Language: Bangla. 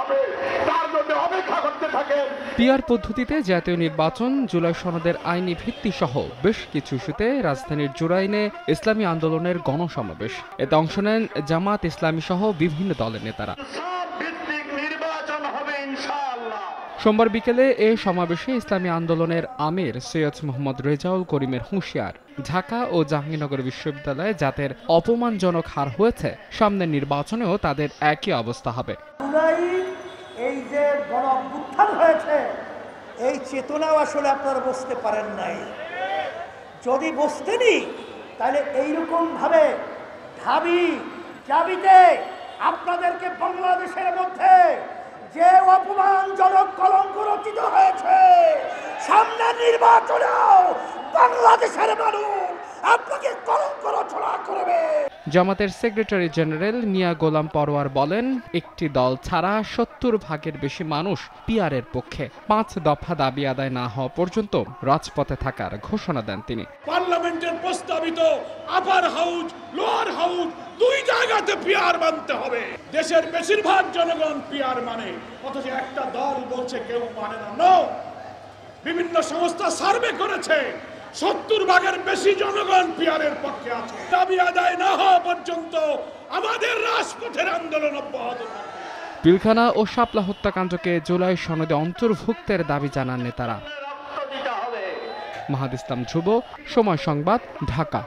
হবে, তার জন্য অপেক্ষা করতে থাকেন। পিআর পদ্ধতিতে জাতীয় নির্বাচন, জুলাই সনদের আইনি ভিত্তি সহ বেশ কিছু ইস্যুতে রাজধানীর জুরাইনে ইসলামী আন্দোলনের গণসমাবেশ। এতে অংশ নেন জামাত ইসলামী সহ বিভিন্ন দলের নেতারা। সোমবার বিকেলে এ সমাবেশে ইসলামী আন্দোলনের আমির সৈয়দ মোহাম্মদ রেজাউল করিমের হুঁশিয়ার, ঢাকা ও জাহাঙ্গীরনগর বিশ্ববিদ্যালয়ে যাদের অপমানজনক হার হয়েছে, সামনের নির্বাচনেও তাদের একই অবস্থা হবে। এই যে গণ অভ্যুত্থান হয়েছে, এই চেতনাও আসলে আপনারা বুঝতে পারেন নাই। যদি বুঝতেনি তাহলে এইরকম ভাবে ঢাবি চাবিতে আপনাদেরকে বাংলাদেশের মধ্যে যে অপমানজনক কলঙ্ক রচিত হয়েছে, সামনের নির্বাচনেও বাংলাদেশের মানুষ আপনাকে কলঙ্ক রচনা করবে। জামাতের সেক্রেটারি জেনারেল মিয়া গোলাম পরোয়ার বলেন, একটি দল ছাড়া ৭০ ভাগের বেশি মানুষ পিআরের পক্ষে। ৫ দফা দাবি আদায় না হওয়া পর্যন্ত রাজপথে থাকার ঘোষণা দেন তিনি। পার্লামেন্টের প্রস্তাবিত আপার হাউস, লোয়ার হাউস দুই জায়গাতে পিআর মানতে হবে। দেশের বেশিরভাগ জনগণ পিআর মানে, অথচ একটা দল বলছে কেউ মানে না। বিভিন্ন সংস্থা সার্ভে করেছে, ৭০ ভাগের বেশি জনগণ পিআরের পক্ষে আছে। দাবি আদায় না হওয়া পর্যন্ত আমাদের রাজপথের আন্দোলন অব্যাহত থাকবে। পিলখানা ও শাপলা হত্যাকাণ্ডকে জুলাই সনদে অন্তর্ভুক্তের দাবি জানান নেতারা। মাহাদ ইসলাম ধ্রুব, সময় সংবাদ, ঢাকা।